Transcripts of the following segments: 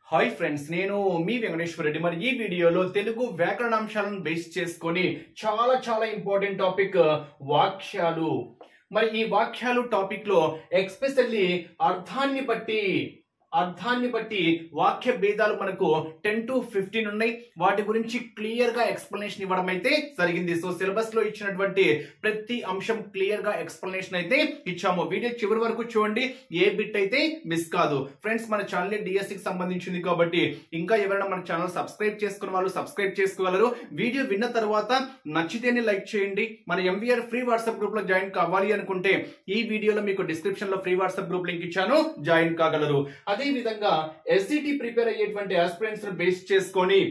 Hi friends, నేను మీ వెంకటేశ్వర రెడ్డి. మరి ఈ వీడియోలో తెలుగు వ్యాకరణాంశాలను బేస్ చేసుకొని చాలా ఇంపార్టెంట్ టాపిక్ వాక్యాలు. మరి ఈ వాక్యాలు టాపిక్ లో ఎక్స్పెషల్లీ అర్థాన్ని బట్టి వాక్య భేదాలు మనకు 10 to 15 ఉన్నాయి. వాటి గురించి క్లియర్ గా ఎక్స్ప్లెనేషన్ ఇవ్వడం అయితే జరిగింది. సో సిలబస్ లో ఇచ్చినటువంటి ప్రతి అంశం క్లియర్ గా ఎక్స్ప్లెనేషన్ అయితే ఇచ్చాము. వీడియో చివరి వరకు చూడండి, ఏ బిట్ అయితే మిస్ కాదు. ఫ్రెండ్స్, మన ఛానల్ డిఎస్సి కి సంబంధించింది కాబట్టి ఇంకా ఎవరైనా మన ఛానల్ సబ్స్క్రైబ్ చేసుకున్న వాళ్ళు సబ్స్క్రైబ్ చేసుకోగలరు. వీడియో విన్న తర్వాత నచ్చితేనే లైక్ చేయండి. మన ఎంవీఆర్ ఫ్రీ వాట్సాప్ గ్రూప్ లో జాయిన్ కావాలి అనుకుంటే ఈ వీడియోలో మీకు డిస్క్రిప్షన్ లో ఫ్రీ వాట్సాప్ గ్రూప్ లింక్ ఇచ్చాను, జాయిన్ కాగలరు. అదే విధంగా ఎస్సిటి ప్రిపేర్ అయ్యేటువంటి ఆస్పిరెంట్స్ బేస్ చేసుకొని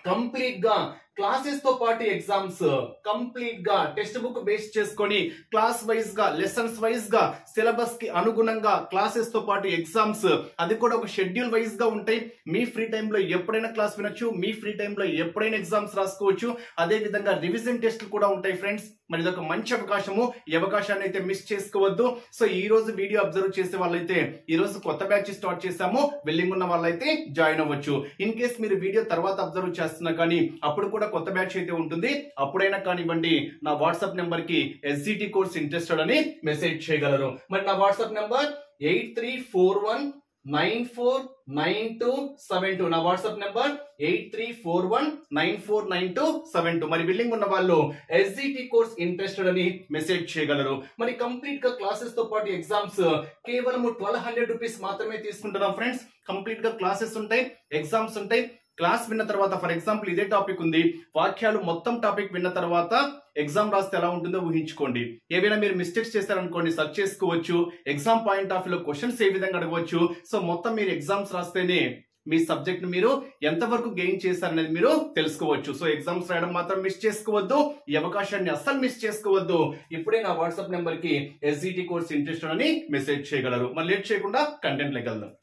కంప్లీట్ గా క్లాసెస్ తో పాటు ఎగ్జామ్స్, కంప్లీట్ గా టెక్స్ట్ బుక్ బేస్ చేసుకొని క్లాస్ వైజ్ గా లెసన్స్ వైజ్ గా సిలబస్ కి అనుగుణంగా క్లాసెస్ తో పాటు ఎగ్జామ్స్, అది కూడా ఒక షెడ్యూల్ వైజ్ గా ఉంటాయి. మీ ఫ్రీ టైమ్ లో ఎప్పుడైనా క్లాస్ వినొచ్చు, మీ ఫ్రీ టైమ్ లో ఎప్పుడైనా ఎగ్జామ్స్ రాసుకోవచ్చు. అదే విధంగా రివిజన్ టెస్ట్లు కూడా ఉంటాయి ఫ్రెండ్స్. మరి ఇదొక మంచి అవకాశము, ఈ అవకాశాన్ని అయితే మిస్ చేసుకోవద్దు. సో ఈ రోజు వీడియో అబ్జర్వ్ చేసే వాళ్ళైతే ఈ రోజు కొత్త బ్యాచ్ స్టార్ట్ చేసాము, వెల్లింగ్ ఉన్న వాళ్ళైతే జాయిన్ అవ్వచ్చు. ఇన్ కేస్ మీరు వీడియో తర్వాత అబ్జర్వ్ చేస్తున్నా కానీ అప్పుడు కూడా కొత్త బ్యాచ్ అయితే ఉంటుంది, అప్పుడైనా కానివ్వండి నా వాట్సాప్ నెంబర్ కి ఎస్జిటి కోర్స్ ఇంట్రెస్టెడ్ అని మెసేజ్ చేయగలరు. మరి నా వాట్సాప్ నెంబర్ 8341949272. నా వాట్సాప్ నెంబర్ 8341949272. మరి బిల్లింగ్ ఉన్న వాళ్ళు ఎస్జిటి కోర్స్ ఇంట్రెస్టెడ్ అని మెసేజ్ చేయగలరు. మరి కంప్లీట్ గా క్లాసెస్ తో పాటు ఎగ్జామ్స్ కేవలం 1200 రూపీస్ మాత్రమే తీసుకుంటున్నాం ఫ్రెండ్స్. కంప్లీట్ గా క్లాసెస్ ఉంటాయి, ఎగ్జామ్స్ ఉంటాయి. క్లాస్ విన్న తర్వాత ఫర్ ఎగ్జాంపుల్ ఇదే టాపిక్ ఉంది, వాక్యాలు మొత్తం టాపిక్ విన్న తర్వాత ఎగ్జామ్ రాస్తే ఎలా ఉంటుందో ఊహించుకోండి. ఏవైనా మీరు మిస్టేక్స్ చేస్తారనుకోండి, సెర్చ్ చేసుకోవచ్చు. ఎగ్జామ్ పాయింట్ ఆఫ్ లో క్వశ్చన్స్ ఏ విధంగా అడగవచ్చు. సో మొత్తం మీరు ఎగ్జామ్స్ రాస్తేనే మీ సబ్జెక్ట్ ను మీరు ఎంతవరకు గెయిన్ చేశారనేది మీరు తెలుసుకోవచ్చు. సో ఎగ్జామ్స్ రాయడం మాత్రం మిస్ చేసుకోవద్దు, ఈ అవకాశాన్ని అస్సలు మిస్ చేసుకోవద్దు. ఇప్పుడే నా వాట్సాప్ నెంబర్ కి ఎస్జిటి కోర్స్ ఇంట్రెస్టెడ్ అని మెసేజ్ చేయగలరు. మరి లేట్ చేయకుండా కంటెంట్ లోకి వెళ్దాం.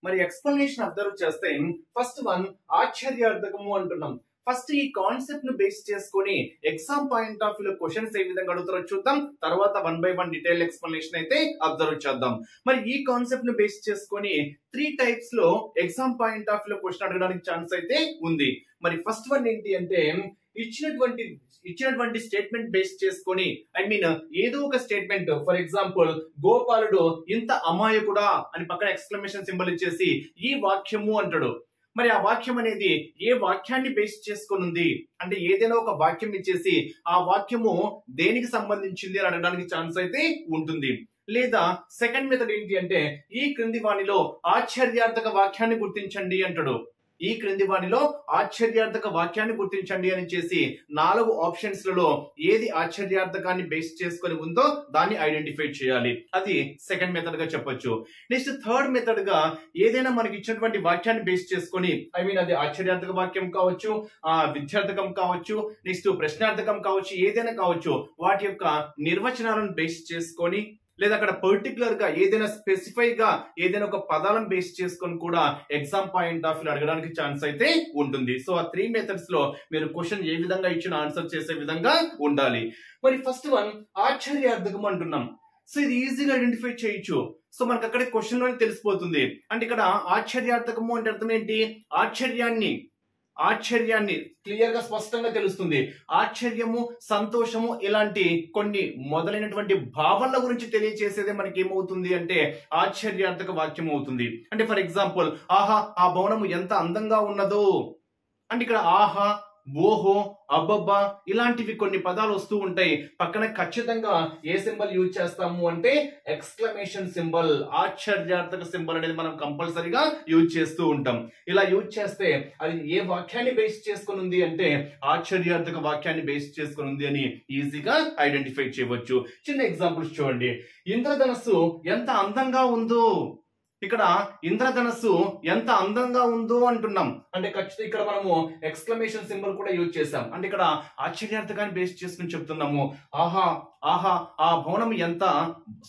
మరి ఎక్స్ప్లెనేషన్ అబ్జర్వ్ చేస్తే ఫస్ట్ వన్ ఆశ్చర్యార్థకము అంటున్నాం. ఫస్ట్ ఈ కాన్సెప్ట్ ను బేస్ చేసుకొని ఎగ్జామ్ పాయింట్ ఆఫ్ వ్యూ లో క్వశ్చన్స్ ఏ విధంగా అడుగుతారో చూద్దాం. తర్వాత 1 by 1 డీటెయిల్ ఎక్స్ప్లెనేషన్ అయితే అబ్జర్వ్ చేద్దాం. మరి ఈ కాన్సెప్ట్ ను బేస్ చేసుకొని 3 టైప్స్ లో ఎగ్జామ్ పాయింట్ ఆఫ్ వ్యూ లో క్వశ్చన్ అడగడానికి ఛాన్స్ అయితే ఉంది. మరి ఫస్ట్ వన్ ఏంటి అంటే ఇచ్చినటువంటి స్టేట్మెంట్ బేస్ చేసుకొని, ఐ మీన్ ఏదో ఒక స్టేట్మెంట్, ఫర్ ఎగ్జాంపుల్ గోపాలుడు ఇంత అమాయకుడా అని పక్కన ఎక్స్క్లమేషన్ సింబల్ ఇచ్చేసి ఈ వాక్యము అంటాడు. మరి ఆ వాక్యం అనేది ఏ వాక్యాన్ని బేస్ చేసుకొని ఉంది అంటే ఏదైనా ఒక వాక్యం ఇచ్చేసి ఆ వాక్యము దేనికి సంబంధించింది అని అడగడానికి ఛాన్స్ అయితే ఉంటుంది. లేదా సెకండ్ మెథడ్ ఏంటి అంటే ఈ క్రింది వాణిలో ఆశ్చర్యార్థక వాక్యాన్ని గుర్తించండి అంటాడు. ఈ క్రింది వాణిలో ఆశ్చర్యార్థక వాక్యాన్ని గుర్తించండి అని చేసి 4 ఆప్షన్స్ లలో ఏది ఆశ్చర్యార్థకాన్ని బేస్ చేసుకొని ఉందో దాన్ని ఐడెంటిఫై చేయాలి. అది సెకండ్ మెథడ్ గా చెప్పొచ్చు. నెక్స్ట్ థర్డ్ మెథడ్ గా ఏదైనా మనకి ఇచ్చినటువంటి వాక్యాన్ని బేస్ చేసుకొని, ఐ మీన్ అది ఆశ్చర్యార్థక వాక్యం కావచ్చు, విద్యార్థకం కావచ్చు, నెక్స్ట్ ప్రశ్నార్థకం కావచ్చు, ఏదైనా కావచ్చు, వాటి యొక్క నిర్వచనాలను బేస్ చేసుకొని, లేదా అక్కడ పర్టికులర్ గా ఏదైనా స్పెసిఫై గా ఏదైనా ఒక పదాలను బేస్ చేసుకొని కూడా ఎగ్జామ్ పాయింట్ ఆఫ్ వ్యూ అడగడానికి ఛాన్స్ అయితే ఉంటుంది. సో ఆ 3 మెథడ్స్ లో మీరు క్వశ్చన్ ఏ విధంగా ఇచ్చిన ఆన్సర్ చేసే విధంగా ఉండాలి. మరి ఫస్ట్ వన్ ఆశ్చర్యార్థకం అంటున్నాం. సో ఇది ఈజీగా ఐడెంటిఫై చేయొచ్చు. సో మనకు అక్కడ క్వశ్చన్ లోనే తెలిసిపోతుంది. అంటే ఇక్కడ ఆశ్చర్యార్థకము అంటే అర్థం ఏంటి? ఆశ్చర్యాన్ని క్లియర్ గా స్పష్టంగా తెలుస్తుంది. ఆశ్చర్యము, సంతోషము ఇలాంటి కొన్ని మొదలైనటువంటి భావనల గురించి తెలియచేసేదే మనకి ఏమవుతుంది అంటే ఆశ్చర్యార్థక వాక్యం అవుతుంది. అంటే ఫర్ ఎగ్జాంపుల్ ఆహా ఆ భవనము ఎంత అందంగా ఉన్నదో అంటే ఇక్కడ ఆహా, ఓహో, అబ్బబ్బా ఇలాంటివి కొన్ని పదాలు వస్తూ ఉంటాయి. పక్కన ఖచ్చితంగా ఏ సింబల్ యూజ్ చేస్తాము అంటే ఎక్స్క్లమేషన్ సింబల్, ఆశ్చర్యార్థక సింబల్ అనేది మనం కంపల్సరీగా యూజ్ చేస్తూ ఉంటాం. ఇలా యూజ్ చేస్తే అది ఏ వాక్యాన్ని బేస్ చేసుకుని ఉంది అంటే ఆశ్చర్యార్థక వాక్యాన్ని బేస్ చేసుకుని ఉంది అని ఈజీగా ఐడెంటిఫై చేయవచ్చు. చిన్న ఎగ్జాంపుల్స్ చూడండి. ఇంద్రధనస్సు ఎంత అందంగా ఉందో, ఇక్కడ ఇంద్రధనస్సు ఎంత అందంగా ఉందో అంటున్నాం. అంటే ఖచ్చితంగా ఇక్కడ మనము ఎక్స్క్లమేషన్ సింబల్ కూడా యూజ్ చేసాం. అంటే ఇక్కడ ఆశ్చర్యార్థకాన్ని బేస్ చేసుకుని చెప్తున్నాము. ఆహా ఆహా ఆ భవనం ఎంత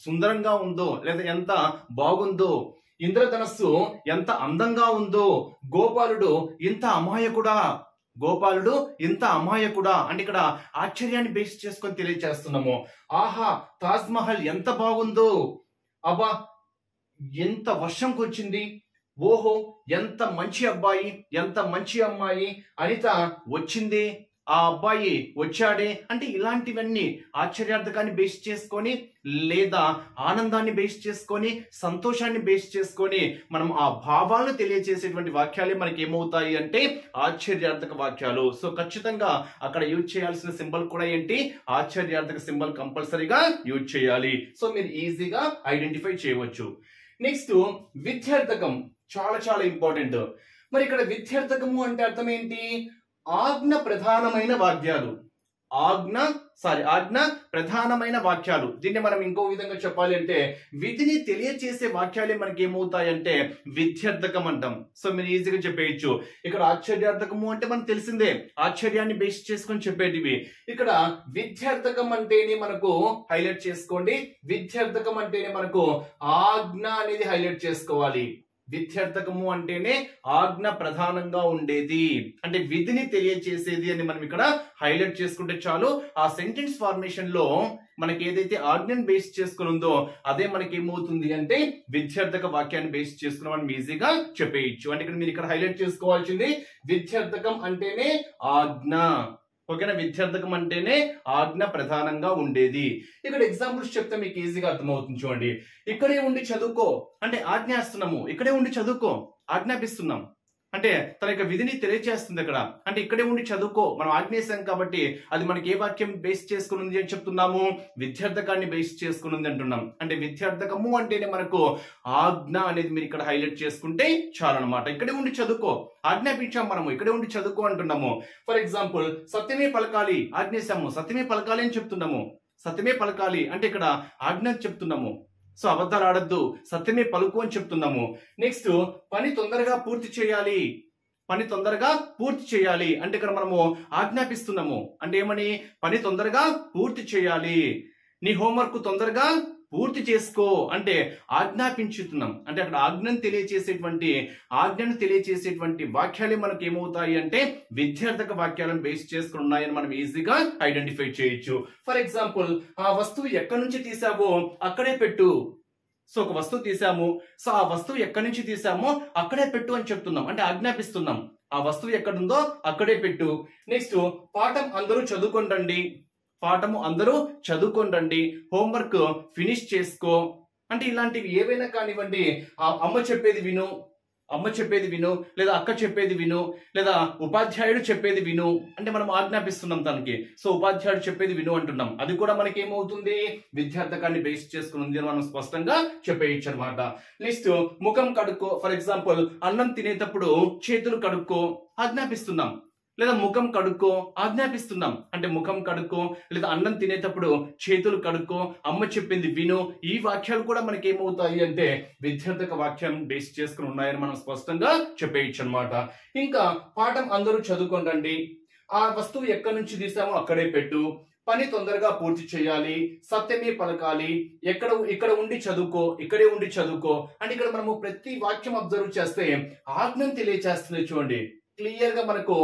సుందరంగా ఉందో లేదా ఎంత బాగుందో, ఇంద్రధనస్సు ఎంత అందంగా ఉందో, గోపాలుడు ఇంత అమాయకుడా అంటే ఇక్కడ ఆశ్చర్యాన్ని బేస్ చేసుకొని తెలియజేస్తున్నాము. ఆహా తాజ్ మహల్ ఎంత బాగుందో, అబ్బా ఎంత వర్షం కురిచింది, ఓహో ఎంత మంచి అబ్బాయి ఎంత మంచి అమ్మాయి, అనిత వచ్చింది, ఆ అబ్బాయి వచ్చాడే, అంటే ఇలాంటివన్నీ ఆశ్చర్యార్థకాన్ని బేస్ చేసుకొని లేదా ఆనందాన్ని బేస్ చేసుకొని సంతోషాన్ని బేస్ చేసుకొని మనం ఆ భావాలను తెలియజేసేటువంటి వాక్యాలే మనకి ఏమవుతాయి అంటే ఆశ్చర్యార్థక వాక్యాలు. సో ఖచ్చితంగా అక్కడ యూజ్ చేయాల్సిన సింబల్ కూడా ఏంటి, ఆశ్చర్యార్థక సింబల్ కంపల్సరీగా యూజ్ చేయాలి. సో మీరు ఈజీగా ఐడెంటిఫై చేయవచ్చు. నెక్స్ట్ విధ్యర్థకం చాలా చాలా ఇంపార్టెంట్. మరి ఇక్కడ విధ్యర్థకము అంటే అర్థం ఏంటి, ఆజ్ఞ ప్రధానమైన వాక్యాలు, ఆజ్ఞ ప్రధానమైన వాక్యాలు. దీన్ని మనం ఇంకో విధంగా చెప్పాలి అంటే విధిని తెలియచేసే వాక్యాలే మనకి ఏమవుతాయంటే విధ్యర్థకం అంటాం. సో మీరు ఈజీగా చెప్పేయచ్చు. ఇక్కడ ఆశ్చర్యార్థకము అంటే మనకు తెలిసిందే, ఆశ్చర్యాన్ని బేస్ చేసుకొని చెప్పేటివి. ఇక్కడ విధ్యర్థకం అంటేనే మనకు హైలైట్ చేసుకోండి, విధ్యర్థకం అంటేనే మనకు ఆజ్ఞ అనేది హైలైట్ చేసుకోవాలి. విధ్యర్థకము అంటేనే ఆజ్ఞ ప్రధానంగా ఉండేది, అంటే విధిని తెలియచేసేది అని మనం ఇక్కడ హైలైట్ చేసుకుంటే చాలు. ఆ సెంటెన్స్ ఫార్మేషన్ లో మనకి ఏదైతే ఆజ్ఞను బేస్ చేసుకుని ఉందో అదే మనకి ఏమవుతుంది అంటే విధ్యర్థక వాక్యాన్ని బేస్ చేసుకుని మనం ఈజీగా చెప్పేయచ్చు. అంటే ఇక్కడ మీరు ఇక్కడ హైలైట్ చేసుకోవాల్సింది విధ్యర్థకం అంటేనే ఆజ్ఞ. ఓకేనా, విధ్యర్థకం అంటేనే ఆజ్ఞ ప్రధానంగా ఉండేది. ఇక్కడ ఎగ్జాంపుల్స్ చెప్తే మీకు ఈజీగా అర్థమవుతుంది. చూడండి, ఇక్కడే ఉండి చదువుకో అంటే ఆజ్ఞాస్తున్నాము, ఇక్కడే ఉండి చదువుకో ఆజ్ఞాపిస్తున్నాం అంటే తన యొక్క విధిని తెలియజేస్తుంది. అక్కడ అంటే ఇక్కడే ఉండి చదువుకో మనం ఆజ్ఞేశాం కాబట్టి అది మనకి ఏ వాక్యం బేస్ చేసుకుని ఉంది అని చెప్తున్నాము, విధ్యర్థకాన్ని బేస్ చేసుకుని ఉంది అంటున్నాం. అంటే విధ్యర్థకము అంటేనే మనకు ఆజ్ఞ అనేది మీరు ఇక్కడ హైలైట్ చేసుకుంటే చాలు అనమాట. ఇక్కడే ఉండి చదువుకో ఆజ్ఞాపించాం, మనము ఇక్కడే ఉండి చదువుకో అంటున్నాము. ఫర్ ఎగ్జాంపుల్ సత్యమే పలకాలి ఆజ్ఞేశాము, సత్యమే పలకాలి అని చెప్తున్నాము. సత్యమే పలకాలి అంటే ఇక్కడ ఆజ్ఞ చెప్తున్నాము. సో అబద్ధాలు ఆడద్దు, సత్యమే పలుకు అని చెప్తున్నాము. నెక్స్ట్ పని తొందరగా పూర్తి చేయాలి, పని తొందరగా పూర్తి చేయాలి అంటే ఇక్కడ మనము ఆజ్ఞాపిస్తున్నాము. అంటే ఏమని, పని తొందరగా పూర్తి చేయాలి, నీ హోంవర్క్ తొందరగా పూర్తి చేసుకో అంటే ఆజ్ఞాపించుతున్నాం. అంటే అక్కడ ఆజ్ఞను తెలియచేసేటువంటి వాక్యాలే మనకు ఏమవుతాయి అంటే విధ్యర్థక వాక్యాలను బేస్ చేసుకుని ఉన్నాయని మనం ఈజీగా ఐడెంటిఫై చేయొచ్చు. ఫర్ ఎగ్జాంపుల్, ఆ వస్తువు ఎక్కడి నుంచి తీసావో అక్కడే పెట్టు. సో ఒక వస్తువు తీసాము, సో ఆ వస్తువు ఎక్కడి నుంచి తీసామో అక్కడే పెట్టు అని చెప్తున్నాం, అంటే ఆజ్ఞాపిస్తున్నాం. ఆ వస్తువు ఎక్కడుందో అక్కడే పెట్టు. నెక్స్ట్ పాఠం అందరూ చదువుకోండి, పాఠము అందరూ చదువుకోండి, హోంవర్క్ ఫినిష్ చేసుకో అంటే ఇలాంటివి ఏవైనా కానివ్వండి, అమ్మ చెప్పేది విను లేదా అక్క చెప్పేది విను లేదా ఉపాధ్యాయుడు చెప్పేది విను అంటే మనం ఆజ్ఞాపిస్తున్నాం తనకి. సో ఉపాధ్యాయుడు చెప్పేది విను అంటున్నాం, అది కూడా మనకి ఏమవుతుంది విధ్యర్థకాన్ని బేస్ చేసుకుని ఉంది అని మనం స్పష్టంగా చెప్పేయచ్చు అనమాట. నెక్స్ట్ ముఖం కడుక్కో, ఫర్ ఎగ్జాంపుల్ అన్నం తినేటప్పుడు చేతులు కడుక్కో ఆజ్ఞాపిస్తున్నాం, లేదా ముఖం కడుక్కో ఆజ్ఞాపిస్తున్నాం. అంటే ముఖం కడుక్కో లేదా అన్నం తినేటప్పుడు చేతులు కడుక్కో, అమ్మ చెప్పింది విను, ఈ వాక్యాలు కూడా మనకి ఏమవుతాయి అంటే విధ్యర్థక వాక్యం బేస్ చేసుకుని ఉన్నాయని మనం స్పష్టంగా చెప్పేయచ్చు అనమాట. ఇంకా పాఠం అందరూ చదువుకోండి, ఆ వస్తువు ఎక్కడి నుంచి తీసామో అక్కడే పెట్టు, పని తొందరగా పూర్తి చేయాలి, సత్యమే పలకాలి, ఇక్కడ ఉండి చదువుకో, ఇక్కడే ఉండి చదువుకో అంటే ఇక్కడ మనము ప్రతి వాక్యం అబ్జర్వ్ చేస్తే ఆజ్ఞను తెలియచేస్తుంది. చూడండి, క్లియర్ గా మనకు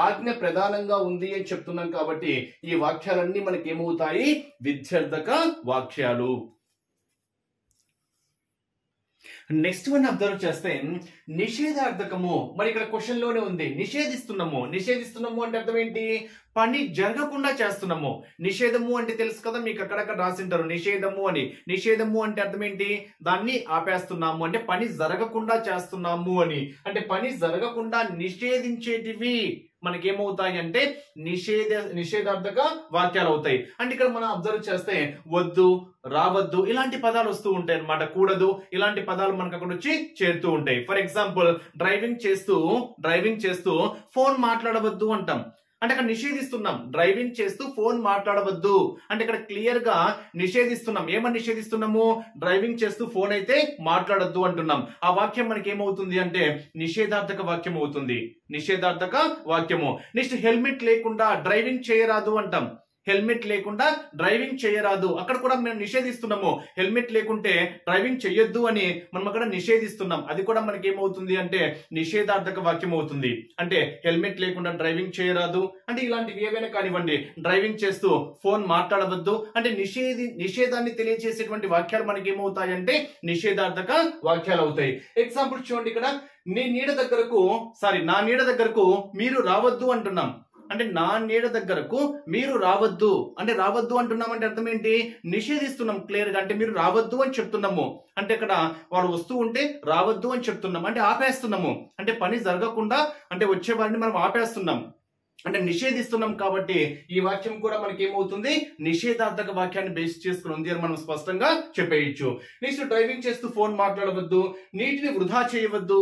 ఆజ్ఞ ప్రధానంగా ఉంది అని చెప్తున్నాం కాబట్టి ఈ వాక్యాలన్నీ మనకి ఏమవుతాయి విధ్యర్థక వాక్యాలు. నెక్స్ట్ వన్ అబ్జర్వ్ చేస్తే నిషేధార్థకము. మరి ఇక్కడ క్వశ్చన్ లోనే ఉంది, నిషేధిస్తున్నాము అంటే అర్థం ఏంటి, పని జరగకుండా చేస్తున్నాము. నిషేధము అంటే తెలుసు కదా మీకు, అక్కడక్కడ రాసింటారు నిషేధము అని. నిషేధము అంటే అర్థం ఏంటి, దాన్ని ఆపేస్తున్నాము అంటే పని జరగకుండా చేస్తున్నాము అని. అంటే పని జరగకుండా నిషేధించేటివి మనకేమవుతాయి అంటే నిషేధార్థక వాక్యాలు అవుతాయి. అంటే ఇక్కడ మనం అబ్జర్వ్ చేస్తే వద్దు, రావద్దు ఇలాంటి పదాలు వస్తూ ఉంటాయి అన్నమాట. కూడదు ఇలాంటి పదాలు మనకు అక్కడ వచ్చి చేరుతూ ఉంటాయి. ఫర్ ఎగ్జాంపుల్ డ్రైవింగ్ చేస్తూ ఫోన్ మాట్లాడవద్దు అంటాం, అంటే అక్కడ నిషేధిస్తున్నాం. డ్రైవింగ్ చేస్తూ ఫోన్ మాట్లాడవద్దు అంటే ఇక్కడ క్లియర్ గా నిషేధిస్తున్నాం. ఏమని నిషేధిస్తున్నాము, డ్రైవింగ్ చేస్తూ ఫోన్ అయితే మాట్లాడొద్దు అంటున్నాం. ఆ వాక్యం మనకి ఏమవుతుంది అంటే నిషేధార్థక వాక్యం అవుతుంది, నిషేధార్థక వాక్యము. నెక్స్ట్ హెల్మెట్ లేకుండా డ్రైవింగ్ చేయరాదు అంటాం. హెల్మెట్ లేకుండా డ్రైవింగ్ చేయరాదు. అక్కడ కూడా మేము నిషేధిస్తున్నాము. హెల్మెట్ లేకుంటే డ్రైవింగ్ చెయ్యొద్దు అని మనం అక్కడ నిషేధిస్తున్నాం. అది కూడా మనకి ఏమవుతుంది అంటే నిషేధార్థక వాక్యం అవుతుంది. అంటే హెల్మెట్ లేకుండా డ్రైవింగ్ చేయరాదు అంటే ఇలాంటివి ఏవైనా కానివ్వండి, డ్రైవింగ్ చేస్తూ ఫోన్ మాట్లాడవద్దు అంటే నిషేధాన్ని తెలియజేసేటువంటి వాక్యాలు మనకి ఏమవుతాయంటే నిషేధార్థక వాక్యాలు అవుతాయి. ఎగ్జాంపుల్ చూడండి, ఇక్కడ నా నీడ దగ్గరకు మీరు రావద్దు అంటున్నాం. అంటే నా నీడ దగ్గరకు మీరు రావద్దు అంటే రావద్దు అంటున్నాం అంటే అర్థం ఏంటి? నిషేధిస్తున్నాం క్లియర్ గా. అంటే మీరు రావద్దు అని చెప్తున్నాము. అంటే ఇక్కడ వాడు వస్తూ ఉంటే రావద్దు అని చెప్తున్నాం అంటే ఆపేస్తున్నాము. అంటే పని జరగకుండా అంటే వచ్చేవాడిని మనం ఆపేస్తున్నాం అంటే నిషేధిస్తున్నాం. కాబట్టి ఈ వాక్యం కూడా మనకి ఏమవుతుంది? నిషేధార్థక వాక్యాన్ని బేస్ చేసుకుని ఉంది అని మనం స్పష్టంగా చెప్పేయచ్చు. నెక్స్ట్ డ్రైవింగ్ చేస్తూ ఫోన్ మాట్లాడవద్దు, నీటిని వృధా చేయవద్దు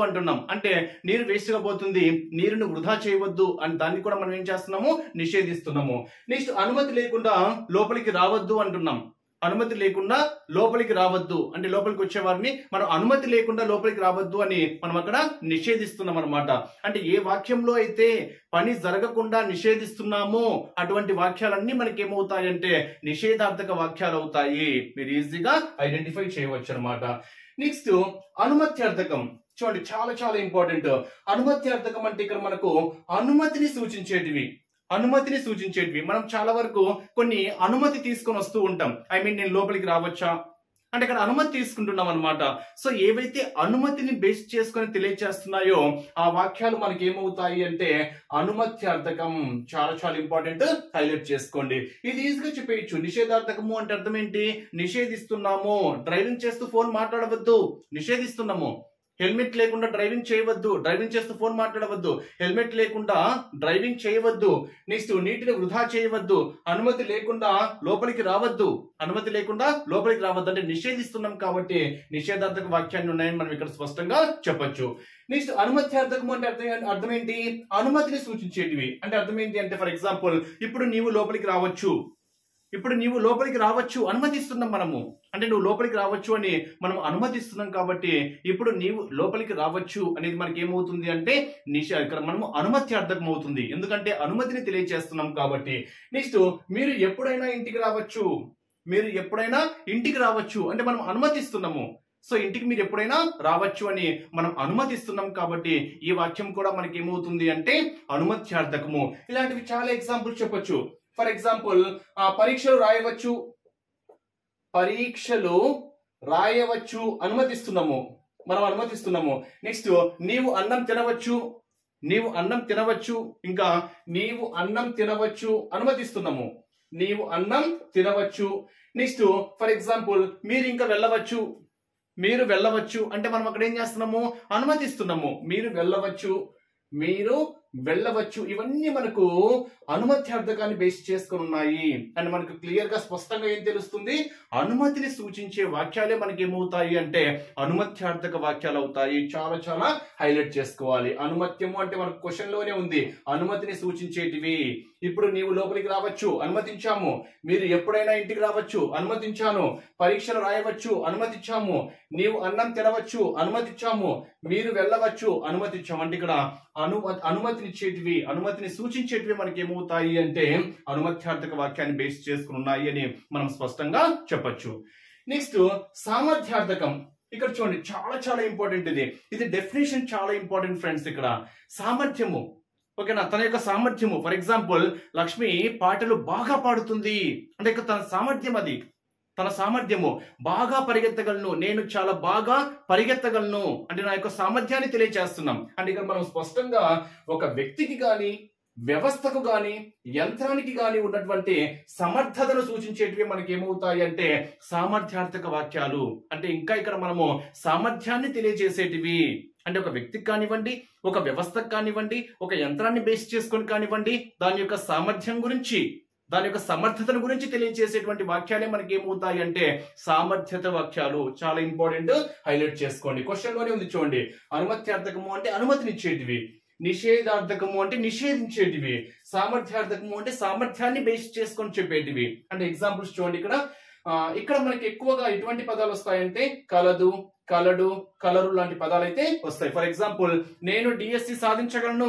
అంటున్నాం. అంటే నీరు వేస్ట్ గా పోతుంది, నీరును వృధా చేయవద్దు అని దాన్ని కూడా మనం ఏం చేస్తున్నాము? నిషేధిస్తున్నాము. నెక్స్ట్ అనుమతి లేకుండా లోపలికి రావద్దు అంటున్నాం. అనుమతి లేకుండా లోపలికి రావద్దు అంటే లోపలికి వచ్చేవారిని మనం అనుమతి లేకుండా లోపలికి రావద్దు అని మనం అక్కడ నిషేధిస్తున్నాం అనమాట. అంటే ఏ వాక్యంలో అయితే పని జరగకుండా నిషేధిస్తున్నామో అటువంటి వాక్యాలన్నీ మనకి ఏమవుతాయంటే నిషేధార్థక వాక్యాలు అవుతాయి. మీరు ఈజీగా ఐడెంటిఫై చేయవచ్చు అనమాట. నెక్స్ట్ అనుమత్యార్థకం చూడండి, చాలా చాలా ఇంపార్టెంట్. అనుమత్యార్థకం అంటే ఇక్కడ మనకు అనుమతిని సూచించేటివి మనం చాలా వరకు కొన్ని అనుమతి తీసుకొని వస్తూ ఉంటాం. నేను లోపలికి రావచ్చా అంటే ఇక్కడ అనుమతి తీసుకుంటున్నాం అనమాట. సో ఏవైతే అనుమతిని బేస్ చేసుకొని తెలియజేస్తున్నాయో ఆ వాక్యాలు మనకి ఏమవుతాయి అంటే అనుమత్యార్థకం. చాలా చాలా ఇంపార్టెంట్, హైలైట్ చేసుకోండి. ఇది ఈజీగా చెప్పేయచ్చు. నిషేధార్థకము అంటే అర్థం ఏంటి? నిషేధిస్తున్నాము. డ్రైవింగ్ చేస్తూ ఫోన్ మాట్లాడవద్దు, నిషేధిస్తున్నాము. హెల్మెట్ లేకుండా డ్రైవింగ్ చేయవద్దు, డ్రైవింగ్ చేస్తూ ఫోన్ మాట్లాడవద్దు, హెల్మెట్ లేకుండా డ్రైవింగ్ చేయవద్దు. నెక్స్ట్ నీటిని వృధా చేయవద్దు, అనుమతి లేకుండా లోపలికి రావద్దు అంటే నిషేధిస్తున్నాం. కాబట్టి నిషేధార్థక వాక్యాన్ని ఉన్నాయని మనం ఇక్కడ స్పష్టంగా చెప్పొచ్చు. నెక్స్ట్ అనుమత్యార్థకము అంటే అర్థం ఏంటి? అనుమతిని సూచించేటివి అంటే అర్థం ఏంటి అంటే ఫర్ ఎగ్జాంపుల్ ఇప్పుడు నీవు లోపలికి రావచ్చు అనుమతిస్తున్నాం మనము. అంటే నువ్వు లోపలికి రావచ్చు అని మనం అనుమతిస్తున్నాం. కాబట్టి ఇప్పుడు నీవు లోపలికి రావచ్చు అనేది మనకి ఏమవుతుంది అంటే ఇక్కడ మనము అనుమత్యార్థకం అవుతుంది. ఎందుకంటే అనుమతిని తెలియజేస్తున్నాం కాబట్టి. నెక్స్ట్ మీరు ఎప్పుడైనా ఇంటికి రావచ్చు అంటే మనం అనుమతిస్తున్నాము. సో ఇంటికి మీరు ఎప్పుడైనా రావచ్చు అని మనం అనుమతిస్తున్నాం. కాబట్టి ఈ వాక్యం కూడా మనకి ఏమవుతుంది అంటే అనుమత్యార్థకము. ఇలాంటివి చాలా ఎగ్జాంపుల్స్ చెప్పొచ్చు. ఫర్ ఎగ్జాంపుల్ పరీక్షలు రాయవచ్చు మనం అనుమతిస్తున్నాము. నెక్స్ట్ నీవు అన్నం తినవచ్చు ఇంకా నీవు అన్నం తినవచ్చు అనుమతిస్తున్నాము. నీవు అన్నం తినవచ్చు. నెక్స్ట్ ఫర్ ఎగ్జాంపుల్ మీరు ఇంకా మీరు వెళ్ళవచ్చు అంటే మనం అక్కడ ఏం చేస్తున్నాము? అనుమతిస్తున్నాము. మీరు వెళ్ళవచ్చు. ఇవన్నీ మనకు అనుమత్యార్థకాన్ని బేస్ చేసుకుని ఉన్నాయి. అండ్ మనకు క్లియర్ గా స్పష్టంగా ఏం తెలుస్తుంది? అనుమతిని సూచించే వాక్యాలే మనకి ఏమవుతాయి అంటే అనుమత్యార్థక వాక్యాలు అవుతాయి. చాలా చాలా హైలైట్ చేసుకోవాలి. అనుమత్యము అంటే మనకు క్వశ్చన్ లోనే ఉంది. అనుమతిని సూచించేటివి. ఇప్పుడు నీవు లోపలికి రావచ్చు, అనుమతించాము. మీరు ఎప్పుడైనా ఇంటికి రావచ్చు, అనుమతించాను. పరీక్షలు రాయవచ్చు, అనుమతించాము. నీవు అన్నం తినవచ్చు, అనుమతించాము. మీరు వెళ్ళవచ్చు, అనుమతించాము. అంటే ఇక్కడ అనుమతినిచ్చేటివి, అనుమతిని సూచించేటివి మనకి ఏమవుతాయి అంటే అనుమత్యార్థక వాక్యాన్ని బేస్ చేసుకుని ఉన్నాయి అని మనం స్పష్టంగా చెప్పొచ్చు. నెక్స్ట్ సామర్థ్యార్థకం. ఇక్కడ చూడండి, చాలా చాలా ఇంపార్టెంట్. ఇది డెఫినేషన్ చాలా ఇంపార్టెంట్ ఫ్రెండ్స్. ఇక్కడ సామర్థ్యము, ఓకేనా, తన యొక్క సామర్థ్యము. ఫర్ ఎగ్జాంపుల్ లక్ష్మి పాటలు బాగా పాడుతుంది అంటే ఇక్కడ తన సామర్థ్యము బాగా పరిగెత్తగలను, నేను చాలా బాగా పరిగెత్తగలను అంటే నా యొక్క సామర్థ్యాన్ని తెలియజేస్తున్నాం. అంటే ఇక్కడ మనం స్పష్టంగా ఒక వ్యక్తికి గాని వ్యవస్థకు గాని యంత్రానికి గాని ఉన్నటువంటి సమర్థతను సూచించేటివి మనకి ఏమవుతాయి అంటే సామర్థ్యార్థక వాక్యాలు. అంటే ఇంకా ఇక్కడ మనము సామర్థ్యాన్ని తెలియజేసేటివి అంటే ఒక వ్యక్తికి కానివ్వండి, ఒక వ్యవస్థకు కానివ్వండి, ఒక యంత్రాన్ని బేస్ చేసుకొని కానివ్వండి, దాని యొక్క సామర్థ్యం గురించి, దాని యొక్క సమర్థతను గురించి తెలియజేసేటువంటి వాక్యాలే మనకి ఏమవుతాయి అంటే సామర్థ్యత వాక్యాలు. చాలా ఇంపార్టెంట్, హైలైట్ చేసుకోండి. క్వశ్చన్ లోనే ఉంది చూడండి. అనుమత్యార్థకము అంటే అనుమతినిచ్చేటివి, నిషేధార్థకము అంటే నిషేధించేటివి, సామర్థ్యార్థకము అంటే సామర్థ్యాన్ని బేస్ చేసుకొని చెప్పేటివి. అంటే ఎగ్జాంపుల్స్ చూడండి. ఇక్కడ మనకి ఎక్కువగా ఎటువంటి పదాలు వస్తాయంటే కలదు, కలడు, కలరు లాంటి పదాలు అయితే వస్తాయి. ఫర్ ఎగ్జాంపుల్ నేను డిఎస్సి సాధించగలను,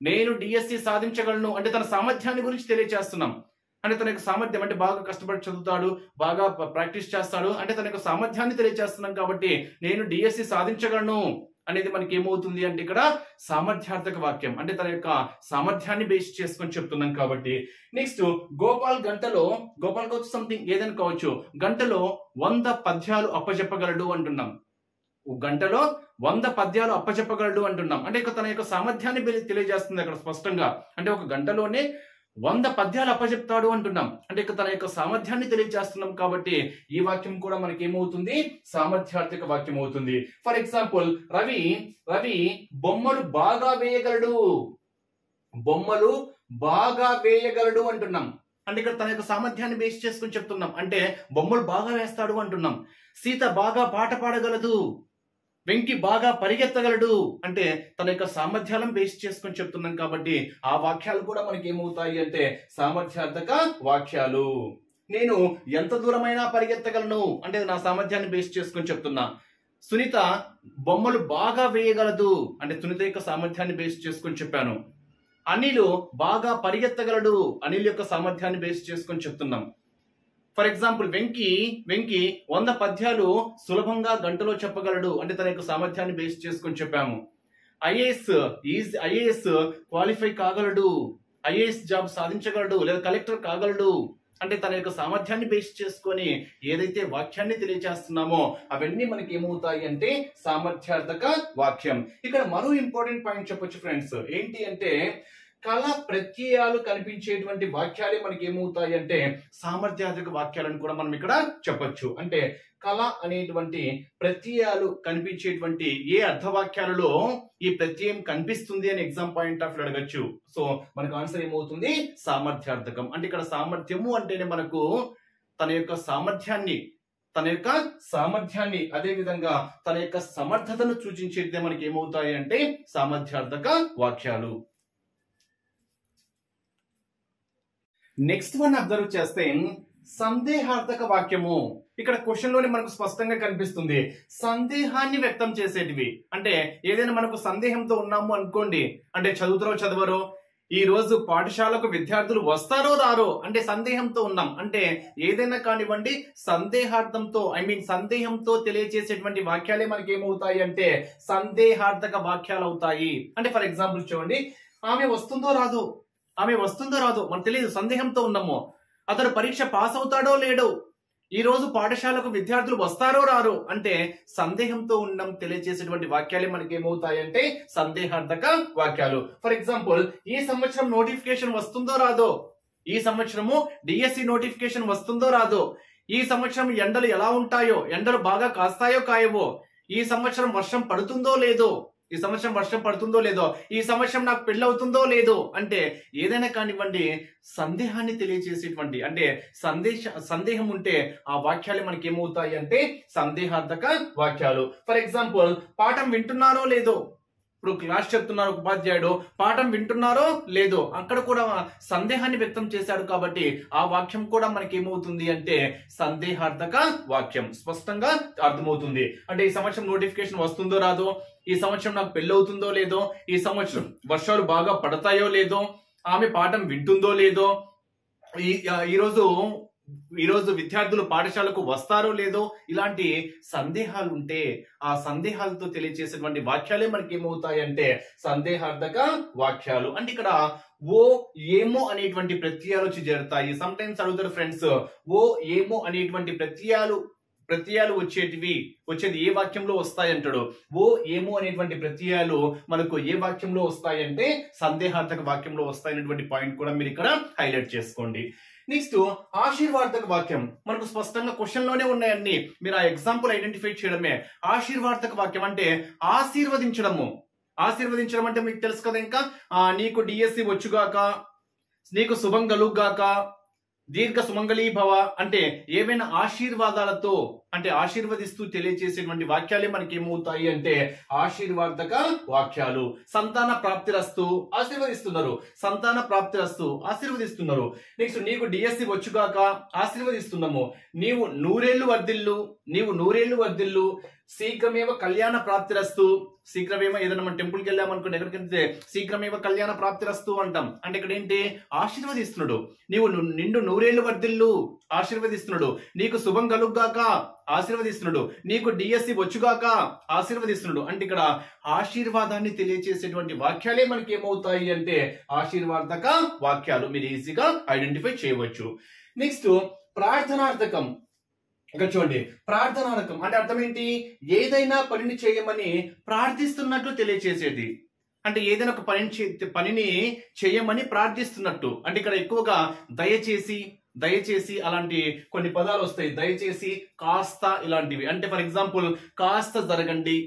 నేను డిఎస్సి సాధించగలను అంటే తన సామర్థ్యాన్ని గురించి తెలియజేస్తున్నాం. అంటే తన యొక్క సామర్థ్యం అంటే బాగా కష్టపడి చదువుతాడు, బాగా ప్రాక్టీస్ చేస్తాడు అంటే తన యొక్క సామర్థ్యాన్ని తెలియజేస్తున్నాం. కాబట్టి నేను డిఎస్సి సాధించగలను అనేది మనకి ఏమవుతుంది అంటే ఇక్కడ సామర్థ్యార్థక వాక్యం అంటే తన యొక్క సామర్థ్యాన్ని బేస్ చేసుకొని చెప్తున్నాం. కాబట్టి నెక్స్ట్ గోపాల్ కావచ్చు సంథింగ్ ఏదైనా కావచ్చు, గంటలో 100 పద్యాలు అప్పచెప్పగలడు అంటున్నాం. గంటలో 100 పద్యాలు అప్పచెప్పగలడు అంటున్నాం. అంటే ఇక తన యొక్క సామర్థ్యాన్ని తెలియజేస్తుంది అక్కడ స్పష్టంగా. అంటే ఒక గంటలోనే 100 పద్యాలు అప్పచెప్తాడు అంటున్నాం. అంటే ఇక తన యొక్క సామర్థ్యాన్ని తెలియజేస్తున్నాం. కాబట్టి ఈ వాక్యం కూడా మనకి ఏమవుతుంది, సామర్థ్యార్థక వాక్యం అవుతుంది. ఫర్ ఎగ్జాంపుల్ రవి బొమ్మలు బాగా వేయగలడు అంటున్నాం. అంటే ఇక్కడ తన యొక్క సామర్థ్యాన్ని బేస్ చేసుకుని చెప్తున్నాం. అంటే బొమ్మలు బాగా వేస్తాడు అంటున్నాం. సీత బాగా పాట పాడగలదు, వెంకి బాగా పరిగెత్తగలడు అంటే తన యొక్క సామర్థ్యాలను బేస్ చేసుకొని చెప్తున్నాం. కాబట్టి ఆ వాక్యాలు కూడా మనకి ఏమవుతాయి అంటే సామర్థ్యార్థక వాక్యాలు. నేను ఎంత దూరమైనా పరిగెత్తగలను అంటే నా సామర్థ్యాన్ని బేస్ చేసుకొని చెప్తున్నా. సునీత బొమ్మలు బాగా వేయగలదు అంటే సునీత యొక్క సామర్థ్యాన్ని బేస్ చేసుకొని చెప్పాను. అనిల్ బాగా పరిగెత్తగలడు, అనిల్ యొక్క సామర్థ్యాన్ని బేస్ చేసుకొని చెప్తున్నాం. ఫర్ ఎగ్జాంపుల్ వెంకి 100 పద్యాలు సులభంగా గంటలో చెప్పగలడు అంటే తన యొక్క సామర్థ్యాన్ని బేస్ చేసుకొని చెప్పాము. ఐఏఎస్ క్వాలిఫై కాగలడు, ఐఏఎస్ జాబ్ సాధించగలడు లేదా కలెక్టర్ కాగలడు అంటే తన యొక్క సామర్థ్యాన్ని బేస్ చేసుకొని ఏదైతే వాక్యాన్ని తెలియజేస్తున్నామో అవన్నీ మనకి ఏమవుతాయి అంటే సామర్థ్యార్థక వాక్యం. ఇక్కడ మరో ఇంపార్టెంట్ పాయింట్ చెప్పొచ్చు ఫ్రెండ్స్. ఏంటి అంటే కళ ప్రత్యయాలు కనిపించేటువంటి వాక్యాలే మనకి ఏమవుతాయి అంటే సామర్థ్యార్థక వాక్యాలను కూడా మనం ఇక్కడ చెప్పొచ్చు. అంటే కళ అనేటువంటి ప్రత్యయాలు కనిపించేటువంటి ఏ అర్థవాక్యాలలో ఈ ప్రత్యయం కనిపిస్తుంది అని ఎగ్జామ్ పాయింట్ ఆఫ్ అడగచ్చు. సో మనకు ఆన్సర్ ఏమవుతుంది, సామర్థ్యార్థకం. అంటే ఇక్కడ సామర్థ్యము అంటేనే మనకు తన యొక్క సామర్థ్యాన్ని అదే విధంగా తన యొక్క సమర్థతను సూచించేదే మనకి ఏమవుతాయి అంటే సామర్థ్యార్థక వాక్యాలు. నెక్స్ట్ వన్ అబ్జర్వ్ చేస్తే సందేహార్థక వాక్యము. ఇక్కడ క్వశ్చన్ లోనే మనకు స్పష్టంగా కనిపిస్తుంది సందేహాన్ని వ్యక్తం చేసేటివి. అంటే ఏదైనా మనకు సందేహంతో ఉన్నాము అనుకోండి, అంటే చదవరో ఈ రోజు పాఠశాలకు విద్యార్థులు వస్తారో రారో అంటే సందేహంతో ఉన్నాం. అంటే ఏదైనా కానివ్వండి సందేహార్థంతో సందేహంతో తెలియజేసేటువంటి వాక్యాలే మనకి ఏమవుతాయి అంటే సందేహార్థక వాక్యాలు అవుతాయి. అంటే ఫర్ ఎగ్జాంపుల్ చూడండి, ఆమె వస్తుందో రాదో మనకు తెలియదు, సందేహంతో ఉన్నాము. అతడు పరీక్ష పాస్ అవుతాడో లేడో, ఈ రోజు పాఠశాలకు విద్యార్థులు వస్తారో రారో అంటే సందేహంతో ఉండడం తెలియజేసేటువంటి వాక్యాలే మనకి ఏమవుతాయి అంటే సందేహార్థక వాక్యాలు. ఫర్ ఎగ్జాంపుల్ ఈ సంవత్సరం నోటిఫికేషన్ వస్తుందో రాదో, ఈ సంవత్సరము డిఎస్సి నోటిఫికేషన్ వస్తుందో రాదో, ఈ సంవత్సరం ఎండలు ఎలా ఉంటాయో, ఎండలు బాగా కాస్తాయో కాయవో, ఈ సంవత్సరం వర్షం పడుతుందో లేదో, ఈ సంవత్సరం నాకు పెళ్లి అవుతుందో లేదో అంటే ఏదైనా కానివ్వండి సందేహాన్ని తెలియజేసేటువంటి అంటే సందేహం ఉంటే ఆ వాక్యాలు మనకి ఏమవుతాయి అంటే సందేహార్థక వాక్యాలు. ఫర్ ఎగ్జాంపుల్ పాఠం వింటున్నారో లేదో, ఇప్పుడు క్లాస్ చెప్తున్నారు ఉపాధ్యాయుడు, పాఠం వింటున్నారో లేదో అక్కడ కూడా సందేహాన్ని వ్యక్తం చేశాడు. కాబట్టి ఆ వాక్యం కూడా మనకి ఏమవుతుంది అంటే సందేహార్థక వాక్యం. స్పష్టంగా అర్థమవుతుంది. అంటే ఈ సంవత్సరం నోటిఫికేషన్ వస్తుందో రాదో, ఈ సంవత్సరం నాకు పెళ్లి అవుతుందో లేదో, ఈ సంవత్సరం వర్షాలు బాగా పడతాయో లేదో, ఆమె పాఠం వింటుందో లేదో, ఈరోజు విద్యార్థులు పాఠశాలకు వస్తారో లేదో, ఇలాంటి సందేహాలు ఉంటే ఆ సందేహాలతో తెలియజేసేటువంటి వాక్యాలే మనకి ఏమవుతాయి అంటే సందేహార్థక వాక్యాలు. అంటే ఇక్కడ ఓ ఏమో అనేటువంటి ప్రత్యయాలు వచ్చి చేరుతాయి. సమ్ టైమ్స్ అడుగుతారు ఫ్రెండ్స్, ఓ ఏమో అనేటువంటి ప్రత్యయాలు వచ్చేది ఏ వాక్యంలో వస్తాయి అంటాడు. ఓ ఏమో అనేటువంటి ప్రత్యయాలు మనకు ఏ వాక్యంలో వస్తాయంటే సందేహార్థక వాక్యంలో వస్తాయనేటువంటి పాయింట్ కూడా మీరు ఇక్కడ హైలైట్ చేసుకోండి. నెక్స్ట్ ఆశీర్వాదక వాక్యం. మనకు స్పష్టంగా క్వశ్చన్ లోనే ఉన్నాయన్ని, మీరు ఆ ఎగ్జాంపుల్ ఐడెంటిఫై చేయడమే. ఆశీర్వాదక వాక్యం అంటే ఆశీర్వదించడం అంటే మీకు తెలుసు కదా, ఇంకా నీకు డిఎస్సి వచ్చుగాక, నీకు శుభం కలుగుగాక, దీర్ఘ సుమంగళీ భవ అంటే ఏవైనా ఆశీర్వాదాలతో అంటే ఆశీర్వదిస్తూ తెలియజేసేటువంటి వాక్యాలే మనకి ఏమవుతాయి అంటే ఆశీర్వాదక వాక్యాలు. సంతాన ప్రాప్తిరస్తు ఆశీర్వదిస్తున్నారు, సంతాన ప్రాప్తిరస్తు ఆశీర్వదిస్తున్నారు. నెక్స్ట్ నీకు డిఎస్సి వచ్చుగాక ఆశీర్వదిస్తున్నాము, నీవు నూరేళ్లు వర్ధిల్లు, నీవు నూరేళ్లు వర్ధిల్లు, శీఘ్రమేవ కళ్యాణ ప్రాప్తిరస్తు. శీఘ్రమేవ ఏదైనా మనం టెంపుల్కి వెళ్ళామనుకోండి, ఎక్కడికి శీఘ్రమేవ కళ్యాణ ప్రాప్తిరస్తు అంటాం. అంటే ఇక్కడ ఏంటి ఆశీర్వదిస్తున్నాడు, నీవు నిండు నూరేళ్లు వర్ధిల్లు ఆశీర్వదిస్తున్నాడు, నీకు శుభం కలుగుగాక ఆశీర్వదిస్తున్నాడు, నీకు డిఎస్సి వచ్చుగాక ఆశీర్వదిస్తున్నాడు. అంటే ఇక్కడ ఆశీర్వాదాన్ని తెలియజేసేటువంటి వాక్యాలే మనకి ఏమవుతాయి అంటే ఆశీర్వాదక వాక్యాలు. మీరు ఈజీగా ఐడెంటిఫై చేయవచ్చు. నెక్స్ట్ ప్రార్థనార్థకం. ఇక్కడ చూడండి, ప్రార్థనార్థకం అంటే అర్థం ఏంటి? ఏదైనా పనిని చేయమని ప్రార్థిస్తున్నట్లు తెలియచేసేది. అంటే ఏదైనా ఒక పనిని చేయమని ప్రార్థిస్తున్నట్టు. అంటే ఇక్కడ ఎక్కువగా దయచేసి, దయచేసి అలాంటి కొన్ని పదాలు వస్తాయి. దయచేసి, కాస్త ఇలాంటివి. అంటే ఫర్ ఎగ్జాంపుల్ కాస్త జరగండి,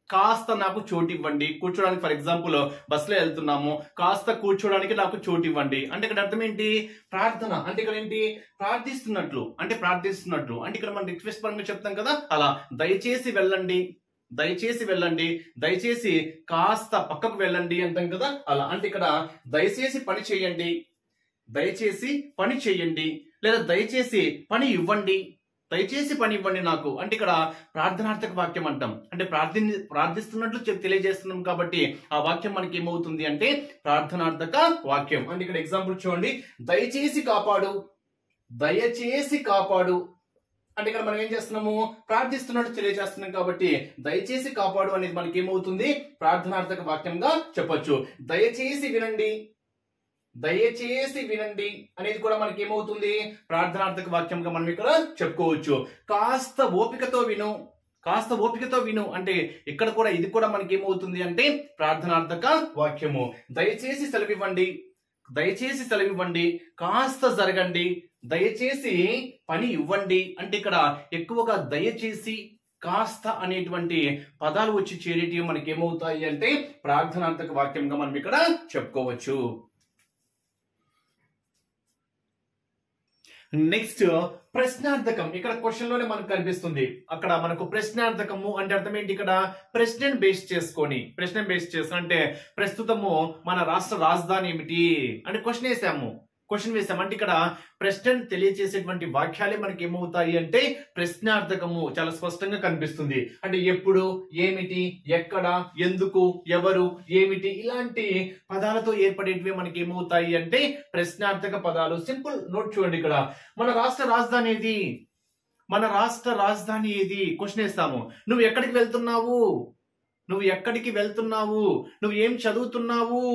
కాస్త నాకు చోటు ఇవ్వండి. కూర్చోడానికి ఫర్ ఎగ్జాంపుల్ బస్సులో వెళ్తున్నాము, కాస్త కూర్చోడానికి నాకు చోటు ఇవ్వండి. అంటే ఇక్కడ అర్థం ఏంటి? ప్రార్థన. అంటే ఇక్కడ ఏంటి? ప్రార్థిస్తున్నట్లు, అంటే ప్రార్థిస్తున్నట్లు. అంటే ఇక్కడ మనం రిక్వెస్ట్ పరంగా చెప్తాం కదా, అలా దయచేసి వెళ్ళండి, దయచేసి వెళ్ళండి, దయచేసి కాస్త పక్కకు వెళ్ళండి అంటాం కదా, అలా. అంటే ఇక్కడ దయచేసి పని చేయండి, దయచేసి పని చేయండి, లేదా దయచేసి పని ఇవ్వండి, దయచేసి పని ఇవ్వండి నాకు. అంటే ఇక్కడ ప్రార్థనార్థక వాక్యం అంటాం. అంటే ప్రార్థిస్తున్నట్లు తెలియజేస్తున్నాం కాబట్టి ఆ వాక్యం మనకి ఏమవుతుంది అంటే ప్రార్థనార్థక వాక్యం. అంటే ఇక్కడ ఎగ్జాంపుల్ చూడండి, దయచేసి కాపాడు, దయచేసి కాపాడు. అంటే ఇక్కడ మనం ఏం చేస్తున్నాము? ప్రార్థిస్తున్నట్టు తెలియజేస్తున్నాం కాబట్టి దయచేసి కాపాడు అనేది మనకి ఏమవుతుంది? ప్రార్థనార్థక వాక్యంగా చెప్పొచ్చు. దయచేసి వినండి, దయచేసి వినండి అనేది కూడా మనకి ఏమవుతుంది? ప్రార్థనార్థక వాక్యంగా మనం ఇక్కడ చెప్పుకోవచ్చు. కాస్త ఓపికతో విను, కాస్త ఓపికతో విను. అంటే ఇక్కడ కూడా ఇది కూడా మనకి ఏమవుతుంది అంటే ప్రార్థనార్థక వాక్యము. దయచేసి సెలవివ్వండి, దయచేసి సెలవివ్వండి, కాస్త జరగండి, దయచేసి పని ఇవ్వండి. అంటే ఇక్కడ ఎక్కువగా దయచేసి, కాస్త అనేటువంటి పదాలు వచ్చి చేరేటివి మనకి ఏమవుతాయి అంటే ప్రార్థనార్థక వాక్యంగా మనం ఇక్కడ చెప్పుకోవచ్చు. నెక్స్ట్ ప్రశ్నార్థకం. ఇక్కడ క్వశ్చన్ లోనే మనకు కనిపిస్తుంది. అక్కడ మనకు ప్రశ్నార్థకము అంటే అర్థం ఏంటి? ఇక్కడ ప్రశ్నను బేస్ చేసుకొని, ప్రశ్న బేస్ చేసుకుని అంటే ప్రస్తుతము మన రాష్ట్ర రాజధాని ఏమిటి అంటే క్వశ్చన్ వేసాము, క్వశ్చన్ వేసాం. అంటే ఇక్కడ ప్రశ్నను తెలియజేసేటువంటి వాక్యాలే మనకి ఏమవుతాయి అంటే ప్రశ్నార్థకము. చాలా స్పష్టంగా కనిపిస్తుంది. అంటే ఎప్పుడు, ఏమిటి, ఎక్కడ, ఎందుకు, ఎవరు, ఏమిటి ఇలాంటి పదాలతో ఏర్పడేటివి మనకి ఏమవుతాయి అంటే ప్రశ్నార్థక పదాలు. సింపుల్ నోట్ చూడండి, ఇక్కడ మన రాష్ట్ర రాజధాని ఏది, మన రాష్ట్ర రాజధాని ఏది క్వశ్చన్ వేస్తాము. నువ్వు ఎక్కడికి వెళ్తున్నావు, నువ్వు ఎక్కడికి వెళ్తున్నావు, నువ్వు ఏం చదువుతున్నావు,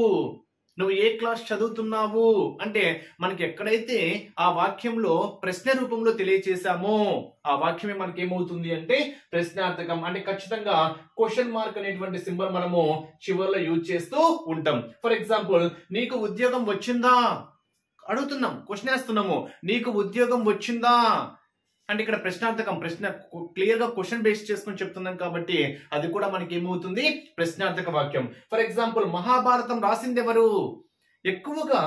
నువ్వు ఏ క్లాస్ చదువుతున్నావు అంటే మనకి ఎక్కడైతే ఆ వాక్యంలో ప్రశ్న రూపంలో తెలియచేసామో ఆ వాక్యమే మనకి ఏమవుతుంది అంటే ప్రశ్నార్థకం. అంటే ఖచ్చితంగా క్వశ్చన్ మార్క్ అనేటువంటి సింబల్ మనము చివరిలో యూజ్ చేస్తూ ఉంటాం. ఫర్ ఎగ్జాంపుల్ నీకు ఉద్యోగం వచ్చిందా అడుగుతున్నాం, క్వశ్చన్ వేస్తున్నాము, నీకు ఉద్యోగం వచ్చిందా అంటే ఇక్కడ ప్రశ్నార్థకం. ప్రశ్న క్లియర్ గా క్వశ్చన్ బేస్ చేసుకుని చెప్తున్నాం కాబట్టి అది కూడా మనకి ఏమవుతుంది ప్రశ్నార్థక వాక్యం. ఫర్ ఎగ్జాంపుల్ మహాభారతం రాసింది ఎవరు? ఎక్కువగా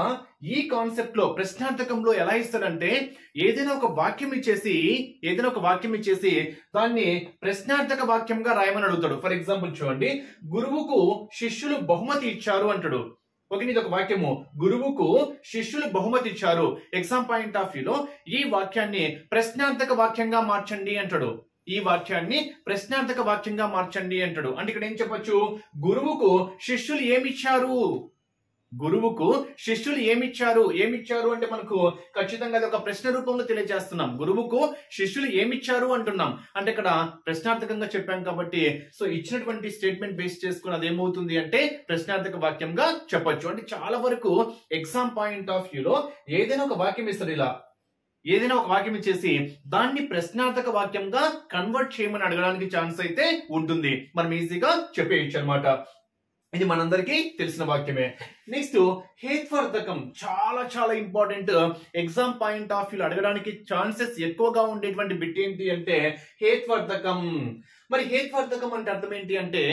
ఈ కాన్సెప్ట్ లో ప్రశ్నార్థకంలో ఎలా ఇస్తాడంటే ఏదైనా ఒక వాక్యం ఇచ్చేసి దాన్ని ప్రశ్నార్థక వాక్యంగా రాయమని అడుగుతాడు. ఫర్ ఎగ్జాంపుల్ చూడండి, గురువుకు శిష్యులు బహుమతి ఇచ్చారు అంటాడు. ఓకే, ఇది ఒక వాక్యము, గురువుకు శిష్యులు బహుమతి ఇచ్చారు. ఎగ్జామ్ పాయింట్ ఆఫ్ వ్యూలో ఈ వాక్యాన్ని ప్రశ్నార్థక వాక్యంగా మార్చండి అంటాడు. ఈ వాక్యాన్ని ప్రశ్నార్థక వాక్యంగా మార్చండి అంటాడు. అంటే ఇక్కడ ఏం చెప్పొచ్చు? గురువుకు శిష్యులు ఏమిచ్చారు, గురువుకు శిష్యులు ఏమిచ్చారు అంటే మనకు ఖచ్చితంగా అది ఒక ప్రశ్న రూపంలో తెలియజేస్తున్నాం. గురువుకు శిష్యులు ఏమిచ్చారు అంటున్నాం అంటే ఇక్కడ ప్రశ్నార్థకంగా చెప్పాం కాబట్టి సో ఇచ్చినటువంటి స్టేట్మెంట్ బేస్ చేసుకుని అది ఏమవుతుంది అంటే ప్రశ్నార్థక వాక్యంగా చెప్పొచ్చు. అంటే చాలా వరకు ఎగ్జామ్ పాయింట్ ఆఫ్ వ్యూలో ఏదైనా ఒక వాక్యం ఇస్తారు, ఇలా ఏదైనా ఒక వాక్యం ఇచ్చేసి దాన్ని ప్రశ్నార్థక వాక్యంగా కన్వర్ట్ చేయమని అడగడానికి ఛాన్స్ అయితే ఉంటుంది. మనం ఈజీగా చెప్పేయచ్చు అనమాట. ఇది మనందరికీ తెలిసిన వాక్యమే. నెక్స్ట్ హేత్వార్థకం చాలా చాలా important. Exam point of view అడగడానికి ఛాన్సెస్ ఎక్కువగా ఉండేటువంటి బిట్ ఏంటి అంటే హేత్వార్థకం. మరి హేత్వార్థకం అంటే అర్థం ఏంటి అంటే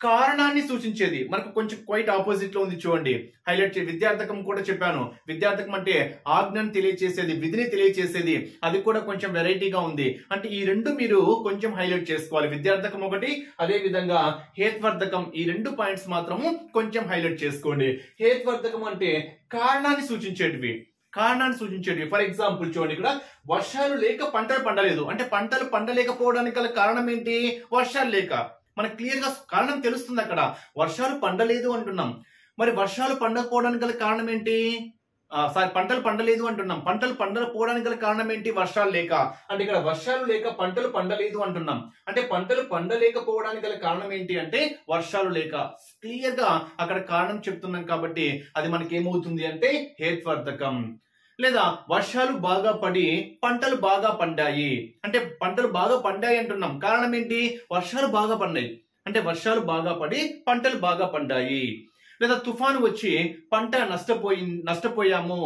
కారణాన్ని సూచించేది మనకు కొంచెం క్వైట్ ఆపోజిట్ లో ఉంది చూడండి. హైలైట్ విద్యార్థకం కూడా చెప్పాను. విద్యార్థకం అంటే ఆజ్ఞను తెలియచేసేది, విధిని తెలియచేసేది. అది కూడా కొంచెం వెరైటీగా ఉంది. అంటే ఈ రెండు మీరు కొంచెం హైలైట్ చేసుకోవాలి. విద్యార్థకం ఒకటి, అదే విధంగా హేత్వర్ధకం. ఈ రెండు పాయింట్స్ మాత్రము కొంచెం హైలైట్ చేసుకోండి. హేత్వర్ధకం అంటే కారణాన్ని సూచించేటివి. ఫర్ ఎగ్జాంపుల్ చూడండి, ఇక్కడ వర్షాలు లేక పంటలు పండలేదు అంటే పంటలు పండలేకపోవడానికి గల కారణం ఏంటి? వర్షాలు లేక. మనకు క్లియర్ గా కారణం తెలుస్తుంది. అక్కడ వర్షాలు పండలేదు అంటున్నాం. మరి వర్షాలు పండకపోవడానికి గల కారణం ఏంటి? పంటలు పండలేదు అంటున్నాం. పంటలు పండకపోవడానికి గల కారణం ఏంటి? వర్షాలు లేక. అంటే ఇక్కడ వర్షాలు లేక పంటలు పండలేదు అంటున్నాం. అంటే పంటలు పండలేకపోవడానికి గల కారణం ఏంటి అంటే వర్షాలు లేక. క్లియర్ గా అక్కడ కారణం చెప్తున్నాం కాబట్టి అది మనకి ఏమవుతుంది అంటే హేత్వర్ధకం. లేదా వర్షాలు బాగా పడి పంటలు బాగా పండాయి అంటే పంటలు బాగా పండాయి అంటున్నాం. కారణం ఏంటి? వర్షాలు బాగా పండాయి అంటే వర్షాలు బాగా పడి పంటలు బాగా పండాయి. లేదా తుఫాను వచ్చి పంట నష్టపోయాము,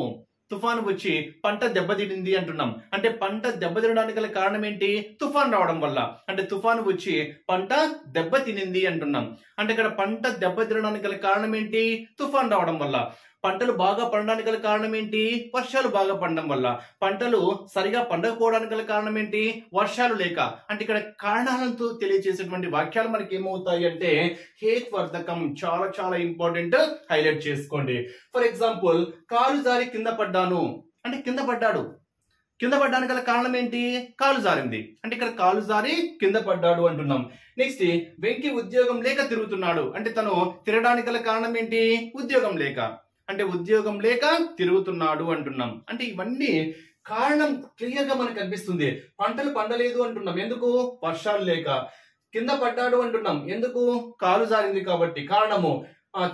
తుఫాను వచ్చి పంట దెబ్బతినింది అంటున్నాం. అంటే పంట దెబ్బతినడానికి గల కారణం ఏంటి? తుఫాను రావడం వల్ల. అంటే తుఫాను వచ్చి పంట దెబ్బతినింది అంటున్నాం. అంటే ఇక్కడ పంట దెబ్బతినడానికి గల కారణం ఏంటి? తుఫాను రావడం వల్ల. పంటలు బాగా పండడానికి గల కారణం ఏంటి? వర్షాలు బాగా పండడం వల్ల. పంటలు సరిగా పండకపోవడానికి గల కారణం ఏంటి? వర్షాలు లేక. అంటే ఇక్కడ కారణాలతో తెలియజేసేటువంటి వాక్యాలు మనకి ఏమవుతాయి అంటే హేత్వర్ధకం. చాలా చాలా ఇంపార్టెంట్, హైలైట్ చేసుకోండి. ఫర్ ఎగ్జాంపుల్, కాలు జారి కింద పడ్డాను అంటే కింద పడ్డాడు. కింద పడ్డానికి గల కారణం ఏంటి? కాలు జారింది అంటే ఇక్కడ కాలు జారి కింద పడ్డాడు అంటున్నాం. నెక్స్ట్, వెంకి ఉద్యోగం లేక తిరుగుతున్నాడు అంటే తను తిరగడానికి గల కారణం ఏంటి? ఉద్యోగం లేక. అంటే ఉద్యోగం లేక తిరుగుతున్నాడు అంటున్నాం. అంటే ఇవన్నీ కారణం క్లియర్ గా మనకు కనిపిస్తుంది. పంటలు పండలేదు అంటున్నాం, ఎందుకు? వర్షాలు లేక. కింద పడ్డాడు అంటున్నాం, ఎందుకు? కాలు జారింది కాబట్టి కారణము.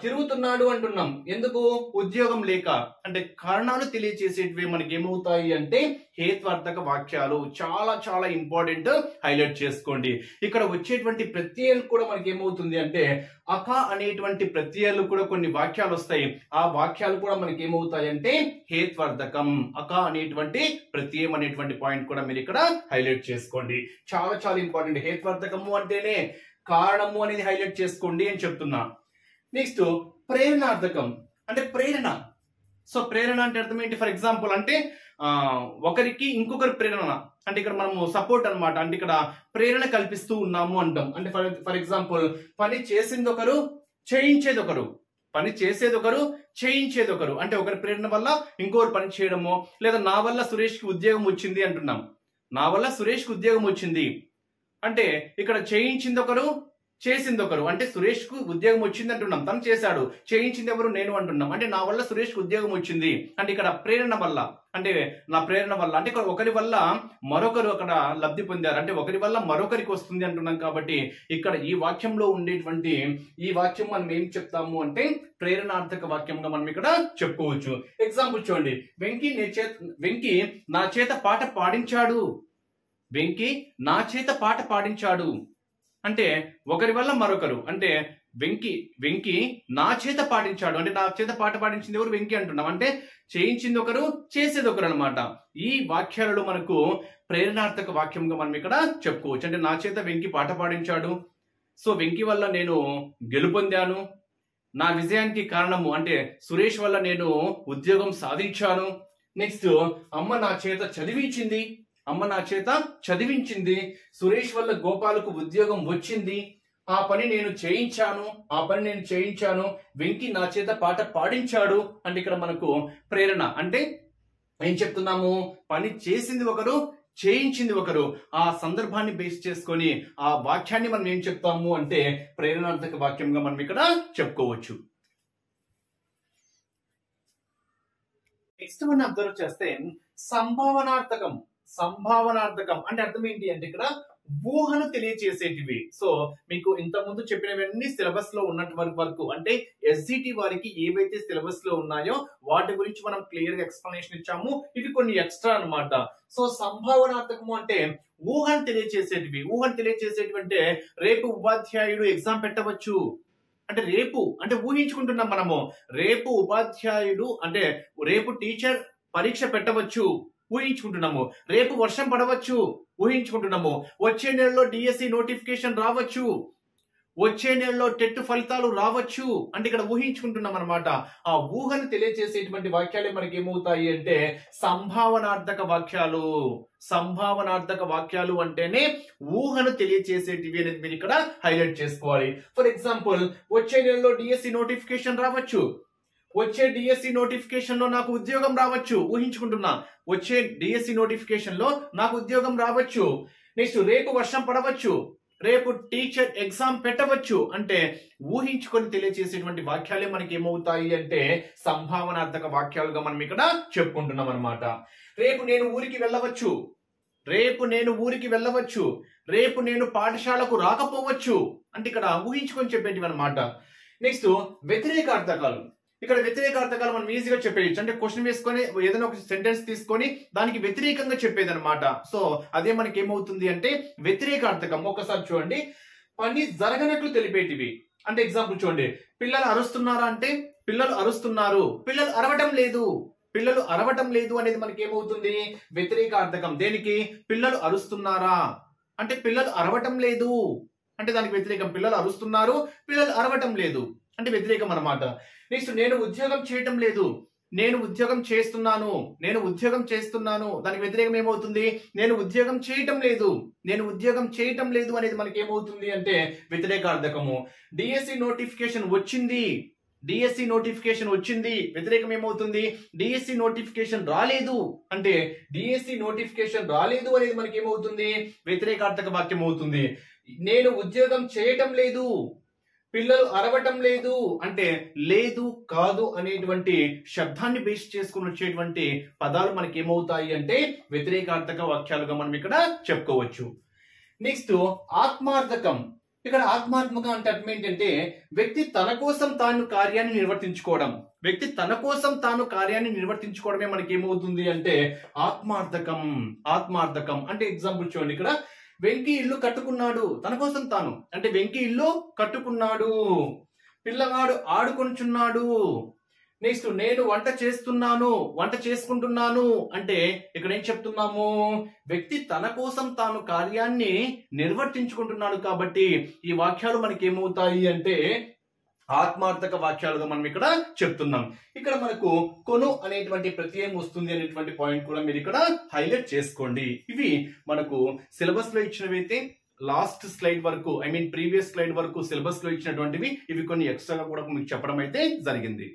తిరుగుతున్నాడు అంటున్నాం, ఎందుకు? ఉద్యోగం లేక. అంటే కారణాలు తెలియచేసేటివి మనకి ఏమవుతాయి అంటే హేత్వార్థక వాక్యాలు. చాలా చాలా ఇంపార్టెంట్, హైలైట్ చేసుకోండి. ఇక్కడ వచ్చేటువంటి ప్రత్యయాలు కూడా మనకి ఏమవుతుంది అంటే అక అనేటువంటి ప్రత్యయాలు కూడా కొన్ని వాక్యాలు వస్తాయి. ఆ వాక్యాలు కూడా మనకి ఏమవుతాయి అంటే హేత్వార్థకం. అక అనేటువంటి ప్రత్యయం అనేటువంటి పాయింట్ కూడా మీరు ఇక్కడ హైలైట్ చేసుకోండి. చాలా చాలా ఇంపార్టెంట్. హేత్వార్థకము అంటేనే కారణము అనేది హైలైట్ చేసుకోండి అని చెప్తున్నా. నెక్స్ట్, ప్రేరణార్థకం అంటే ప్రేరణ. సో ప్రేరణ అంటే అర్థం ఏంటి? ఫర్ ఎగ్జాంపుల్ అంటే ఒకరికి ఇంకొకరి ప్రేరణ అంటే ఇక్కడ మనము సపోర్ట్ అన్నమాట. అంటే ఇక్కడ ప్రేరణ కల్పిస్తూ ఉన్నాము అంటాం. అంటే ఫర్ ఎగ్జాంపుల్, పని చేసింది ఒకరు, చేయించేది ఒకరు. పని చేసేది ఒకరు, చేయించేది ఒకరు. అంటే ఒకరి ప్రేరణ వల్ల ఇంకొకరు పని చేయడము. లేదా నా వల్ల సురేష్కి ఉద్యోగం వచ్చింది అంటున్నాం. నా వల్ల సురేష్కి ఉద్యోగం వచ్చింది అంటే ఇక్కడ చేయించింది ఒకరు, చేసింది ఒకరు. అంటే సురేష్ కు ఉద్యోగం వచ్చింది అంటున్నాం, తను చేశాడు. చేయించింది ఎవరు? నేను అంటున్నాం. అంటే నా వల్ల సురేష్ కు ఉద్యోగం వచ్చింది అంటే ఇక్కడ ప్రేరణ వల్ల. అంటే నా ప్రేరణ వల్ల అంటే ఒకరి వల్ల మరొకరు అక్కడ లబ్ధి పొందారు. అంటే ఒకరి వల్ల మరొకరికి వస్తుంది అంటున్నాం. కాబట్టి ఇక్కడ ఈ వాక్యంలో ఉండేటువంటి ఈ వాక్యం మనం ఏం చెప్తాము అంటే ప్రేరణార్థక వాక్యంగా మనం ఇక్కడ చెప్పుకోవచ్చు. ఎగ్జాంపుల్ చూడండి, వెంకీ నా చేత పాట పాడించాడు. వెంకీ నా చేత పాట పాడించాడు అంటే ఒకరి వల్ల మరొకరు. అంటే వెంకీ నా చేత పాటించాడు అంటే నా చేత పాట పాడించింది ఎవరు? వెంకీ అంటున్నాం. అంటే చేయించింది ఒకరు, చేసేది ఒకరు అనమాట. ఈ వాక్యాలలో మనకు ప్రేరణార్థక వాక్యంగా మనం ఇక్కడ చెప్పుకోవచ్చు. అంటే నా చేత వెంకీ పాట పాడించాడు, సో వెంకీ వల్ల నేను గెలుపొందాను, నా విజయానికి కారణము అంటే సురేష్ వల్ల నేను ఉద్యోగం సాధించాను. నెక్స్ట్, అమ్మ నా చేత చదివించింది, అమ్మ నా చేత చదివించింది, సురేష్ వల్ల గోపాలకు ఉద్యోగం వచ్చింది, ఆ పని నేను చేయించాను, వెంకీ నా చేత పాట పాడించాడు. అంటే ఇక్కడ మనకు ప్రేరణ అంటే ఏం చెప్తున్నాము? పని చేసింది ఒకరు, చేయించింది ఒకరు. ఆ సందర్భాన్ని బేస్ చేసుకొని ఆ వాక్యాన్ని మనం ఏం చెప్తాము అంటే ప్రేరణార్థక వాక్యంగా మనం ఇక్కడ చెప్పుకోవచ్చు. నెక్స్ట్ మనం అబ్జర్వ్ చేస్తే సంభావనార్థకం. సంభావనార్థకం అంటే అర్థం ఏంటి అంటే ఇక్కడ ఊహను తెలియచేసేటివి. సో మీకు ఇంత ముందు చెప్పినవన్నీ సిలబస్ లో ఉన్నటువంటి వరకు అంటే ఎస్జిటి వారికి ఏవైతే సిలబస్ లో ఉన్నాయో వాటి గురించి మనం క్లియర్ గా ఎక్స్ప్లెనేషన్ ఇచ్చాము. ఇవి కొన్ని ఎక్స్ట్రా అన్నమాట. సో సంభావనార్థకము అంటే ఊహను తెలియచేసేటివి. ఊహను తెలియచేసేటివి అంటే రేపు ఉపాధ్యాయుడు ఎగ్జామ్ పెట్టవచ్చు అంటే రేపు అంటే ఊహించుకుంటున్నాం మనము. రేపు ఉపాధ్యాయుడు అంటే రేపు టీచర్ పరీక్ష పెట్టవచ్చు, ఊహించుకుంటున్నాము. రేపు వర్షం పడవచ్చు, ఊహించుకుంటున్నాము. వచ్చే నెలలో డిఎస్సి నోటిఫికేషన్ రావచ్చు, వచ్చే నెలలో టెట్ ఫలితాలు రావచ్చు అంటే ఇక్కడ ఊహించుకుంటున్నాం అనమాట. ఆ ఊహను తెలియజేసేటువంటి వాక్యాలే మనకి ఏమవుతాయి అంటే సంభావనార్థక వాక్యాలు. సంభావనార్థక వాక్యాలు అంటేనే ఊహను తెలియజేసేటివి అనేది మీరు ఇక్కడ హైలైట్ చేసుకోవాలి. ఫర్ ఎగ్జాంపుల్, వచ్చే నెలలో డిఎస్సి నోటిఫికేషన్ రావచ్చు. వచ్చే డిఎస్సి నోటిఫికేషన్ లో నాకు ఉద్యోగం రావచ్చు. ఊహించుకుంటున్నా, వచ్చే డిఎస్సి నోటిఫికేషన్ లో నాకు ఉద్యోగం రావచ్చు. నెక్స్ట్, రేపు వర్షం పడవచ్చు, రేపు టీచర్ ఎగ్జామ్ పెట్టవచ్చు. అంటే ఊహించుకొని తెలియజేసేటువంటి వాక్యాలే మనకి ఏమవుతాయి అంటే సంభావనార్థక వాక్యాలుగా మనం ఇక్కడ చెప్పుకుంటున్నాం అనమాట. రేపు నేను ఊరికి వెళ్ళవచ్చు, రేపు నేను ఊరికి వెళ్ళవచ్చు, రేపు నేను పాఠశాలకు రాకపోవచ్చు అంటే ఇక్కడ ఊహించుకొని చెప్పేటివి అనమాట. నెక్స్ట్, వ్యతిరేకార్థకాలు. ఇక్కడ వ్యతిరేకార్థకాలు మనం ఈజీగా చెప్పేయచ్చు. అంటే క్వశ్చన్ వేసుకొని ఏదైనా ఒక సెంటెన్స్ తీసుకొని దానికి వ్యతిరేకంగా చెప్పేది అనమాట. సో అదే మనకి ఏమవుతుంది అంటే వ్యతిరేకార్థకం. ఒకసారి చూడండి, పని జరగనట్లు తెలిపేటివి. అంటే ఎగ్జాంపుల్ చూడండి, పిల్లలు అరుస్తున్నారా అంటే పిల్లలు అరుస్తున్నారు, పిల్లలు అరవటం లేదు. పిల్లలు అరవటం లేదు అనేది మనకి ఏమవుతుంది వ్యతిరేకార్థకం. దేనికి? పిల్లలు అరుస్తున్నారా అంటే పిల్లలు అరవటం లేదు అంటే దానికి వ్యతిరేకం. పిల్లలు అరుస్తున్నారు, పిల్లలు అరవటం లేదు అంటే వ్యతిరేకం అనమాట. నెక్స్ట్, నేను ఉద్యోగం చేయటం లేదు, నేను ఉద్యోగం చేస్తున్నాను, నేను ఉద్యోగం చేస్తున్నాను దానికి వ్యతిరేకం ఏమవుతుంది? నేను ఉద్యోగం చేయటం లేదు, నేను ఉద్యోగం చేయటం లేదు అనేది మనకి ఏమవుతుంది అంటే వ్యతిరేకార్థకము. డిఎస్సి నోటిఫికేషన్ వచ్చింది, డిఎస్సి నోటిఫికేషన్ వచ్చింది, వ్యతిరేకం ఏమవుతుంది? డిఎస్సి నోటిఫికేషన్ రాలేదు అంటే డిఎస్సి నోటిఫికేషన్ రాలేదు అనేది మనకి ఏమవుతుంది వ్యతిరేకార్థక వాక్యం అవుతుంది. నేను ఉద్యోగం చేయటం లేదు, పిల్లలు అరవటం లేదు అంటే లేదు, కాదు అనేటువంటి శబ్దాన్ని బేస్ చేసుకుని వచ్చేటువంటి పదాలు మనకి ఏమవుతాయి అంటే వ్యతిరేకార్థక వాక్యాలుగా మనం ఇక్కడ చెప్పుకోవచ్చు. నెక్స్ట్, ఆత్మార్థకం. ఇక్కడ ఆత్మాత్మక అంటే అర్థం ఏంటంటే వ్యక్తి తన కోసం తాను కార్యాన్ని నిర్వర్తించుకోవడం. వ్యక్తి తన కోసం తాను కార్యాన్ని నిర్వర్తించుకోవడమే మనకి ఏమవుతుంది అంటే ఆత్మార్థకం. ఆత్మార్థకం అంటే ఎగ్జాంపుల్ చూడండి, ఇక్కడ వెంకీ ఇల్లు కట్టుకున్నాడు, తన కోసం తాను అంటే వెంకీ ఇల్లు కట్టుకున్నాడు. పిల్లవాడు ఆడుకొనుచున్నాడు. నెక్స్ట్, నేను వంట చేస్తున్నాను, వంట చేసుకుంటున్నాను అంటే ఇక్కడ ఏం చెప్తున్నాము? వ్యక్తి తన కోసం తాను కార్యాన్ని నిర్వర్తించుకుంటున్నాడు. కాబట్టి ఈ వాక్యాలు మనకి ఏమవుతాయి అంటే ఆత్మార్థక వాక్యాలుగా మనం ఇక్కడ చెప్తున్నాం. ఇక్కడ మనకు కొను అనేటువంటి ప్రత్యయం వస్తుంది అనేటువంటి పాయింట్ కూడా మీరు ఇక్కడ హైలైట్ చేసుకోండి. ఇవి మనకు సిలబస్ లో ఇచ్చినవైతే లాస్ట్ స్లైడ్ వరకు, ప్రీవియస్ స్లైడ్ వరకు సిలబస్ లో ఇచ్చినటువంటివి. ఇవి కొన్ని ఎక్స్ట్రాగా కూడా మీకు చెప్పడం అయితే జరిగింది.